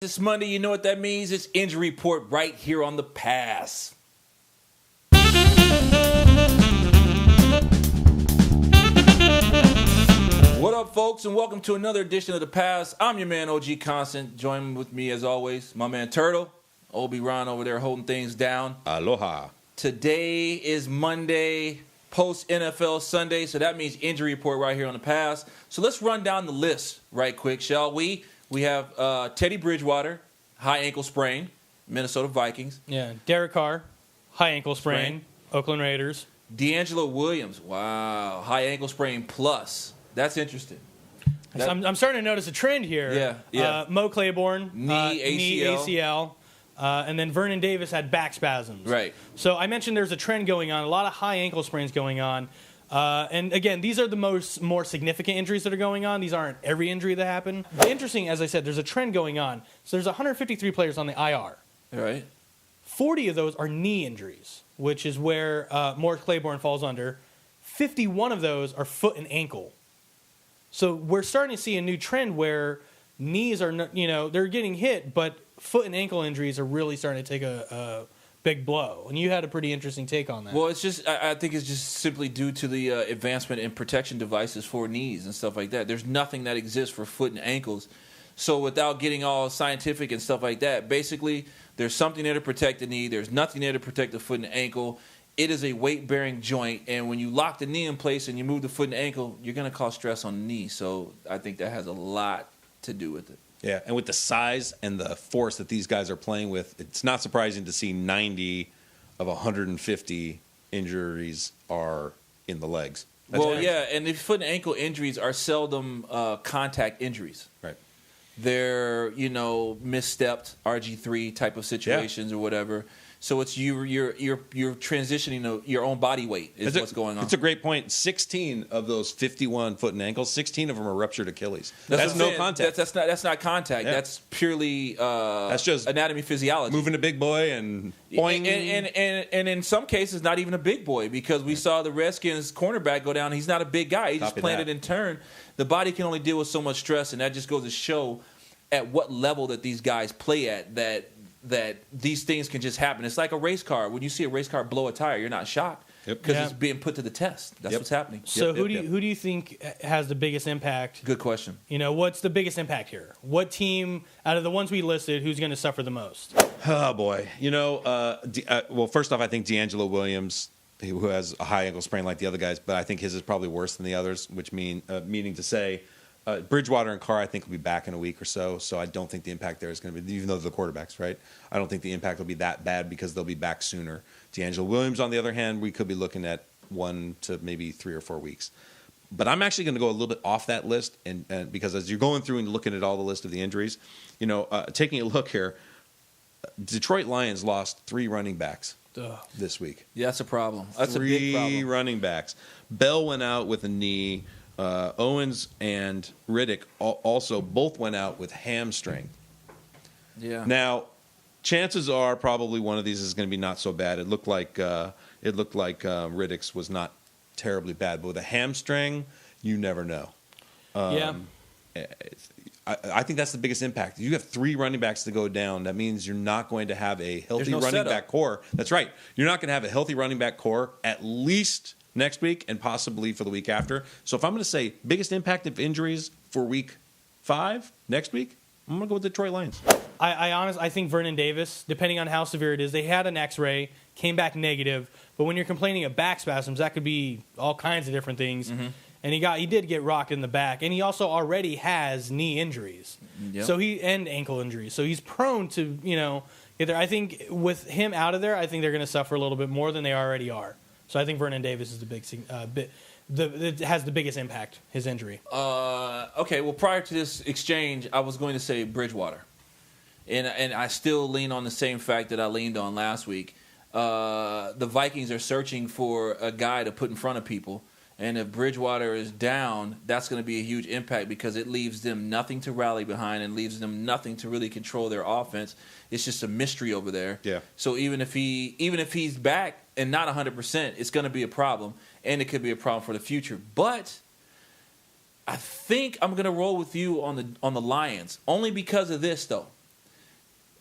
It's Monday, you know what that means? It's Injury Report right here on The Pass. What up, folks, and welcome to another edition of The Pass. I'm your man, OG Constant. Joining with me, as always, my man Turtle. Obi Ron over there holding things down. Aloha. Today is Monday, post-NFL Sunday, so that means Injury Report right here on The Pass. So let's run down the list right quick, shall we? We have Teddy Bridgewater, high ankle sprain, Minnesota Vikings. Yeah, Derek Carr, high ankle sprain, Oakland Raiders. DeAngelo Williams, wow, high ankle sprain plus. That's interesting. I'm starting to notice a trend here. Yeah. Mo Claiborne, knee ACL. And then Vernon Davis had back spasms. Right. So I mentioned there's a trend going on, a lot of high ankle sprains going on. And again, these are the more significant injuries that are going on. These aren't every injury that happened. Interesting, as I said, there's a trend going on. So there's 153 players on the IR. Right. 40 of those are knee injuries, which is where Morris Claiborne falls under. 51 of those are foot and ankle. So we're starting to see a new trend where knees are, they're getting hit, but foot and ankle injuries are really starting to take a big blow. And you had a pretty interesting take on that. Well, it's just, I think it's just simply due to the advancement in protection devices for knees and stuff like that. There's nothing that exists for foot and ankles. So without getting all scientific and stuff like that, basically there's something there to protect the knee. There's nothing there to protect the foot and ankle. It is a weight-bearing joint, and when you lock the knee in place and you move the foot and ankle, you're going to cause stress on the knee. So I think that has a lot to do with it. Yeah, and with the size and the force that these guys are playing with, it's not surprising to see 90 of 150 injuries are in the legs. Yeah, and the foot and ankle injuries are seldom contact injuries. Right. They're, misstepped RG3 type of situations or whatever. So it's you're transitioning your own body weight is what's going on. It's a great point. 16 of those 51 foot and ankles, 16 of them are ruptured Achilles. That's no contact. That's not contact. Yeah. That's purely that's just anatomy physiology. Moving a big boy and boing. And in some cases, not even a big boy, because we saw the Redskins cornerback go down. He's not a big guy. He just planted and turned. The body can only deal with so much stress, and that just goes to show at what level that these guys play at that these things can just happen. It's like a race car. When you see a race car blow a tire, you're not shocked because it's being put to the test. That's what's happening. So who do you think has the biggggest impact? Good question. What's the biggest impact here? What team out of the ones we listed, who's going to suffer the most? Oh boy, well, first off, I think DeAngelo Williams, who has a high ankle sprain like the other guys, but I think his is probably worse than the others, which meaning to say. Bridgewater and Carr, I think, will be back in a week or so. So I don't think the impact there is going to be, even though they're the quarterbacks, right? I don't think the impact will be that bad because they'll be back sooner. DeAngelo Williams, on the other hand, we could be looking at 1 to maybe 3 or 4 weeks. But I'm actually going to go a little bit off that list, and because as you're going through and looking at all the list of the injuries, taking a look here, Detroit Lions lost 3 running backs this week. Yeah, that's a problem. That's a 3 big problem. Running backs. Bell went out with a knee. Owens and Riddick also both went out with hamstring. Yeah. Now, chances are probably one of these is going to be not so bad. It looked like Riddick's was not terribly bad, but with a hamstring, you never know. I think that's the biggest impact. You have 3 running backs to go down. That means you're not going to have a healthy running back core. That's right. You're not going to have a healthy running back core at least next week and possibly for the week after. So if I'm going to say biggest impact of injuries for week 5 next week, I'm going to go with the Detroit Lions. I think Vernon Davis, depending on how severe it is, they had an X-ray, came back negative. But when you're complaining of back spasms, that could be all kinds of different things. Mm-hmm. And he did get rocked in the back, and he also already has knee injuries, and ankle injuries. So he's prone to either. I think with him out of there, I think they're going to suffer a little bit more than they already are. So I think Vernon Davis is the big it has the biggest impact, his injury. Okay, well, prior to this exchange, I was going to say Bridgewater. And I still lean on the same fact that I leaned on last week. The Vikings are searching for a guy to put in front of people. And if Bridgewater is down, that's going to be a huge impact because it leaves them nothing to rally behind and leaves them nothing to really control their offense. It's just a mystery over there. Yeah. So even if he's back and not 100%, it's going to be a problem, and it could be a problem for the future. But I think I'm going to roll with you on the Lions, only because of this though.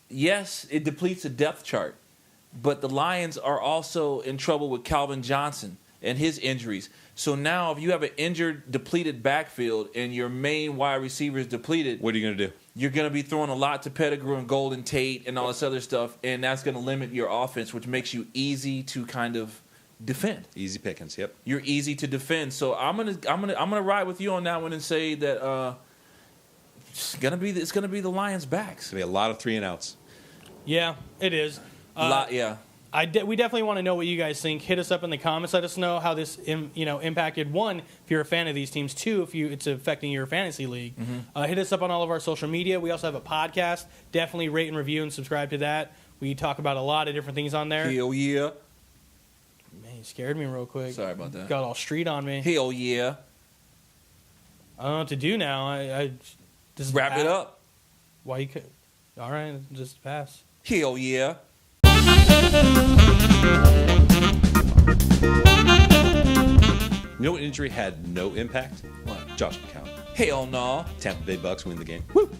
yes, it depletes the depth chart, but the Lions are also in trouble with Calvin Johnson and his injuries. So now if you have an injured, depleted backfield and your main wide receiver is depleted, what are you going to do? You're going to be throwing a lot to Pettigrew and Golden Tate and all this other stuff, and that's going to limit your offense, which makes you easy to kind of defend. Easy pickings, yep. You're easy to defend. So I'm gonna ride with you on that one and say that it's gonna be the Lions' backs. It's going to be a lot of 3 and outs. Yeah, it is. Yeah. We definitely want to know what you guys think. Hit us up in the comments. Let us know how this impacted. 1, if you're a fan of these teams. 2, if it's affecting your fantasy league. Hit us up on all of our social media. We also have a podcast. Definitely rate and review and subscribe to that. We talk about a lot of different things on there. Hell yeah. Man, you scared me real quick. Sorry about that. Got all street on me. Hell yeah. I don't know what to do now. I just Wrap it up. Why you could? All right, just pass. Hell yeah. You know what injury had no impact? What? Josh McCown. Hell no. Tampa Bay Bucks win the game. Woo!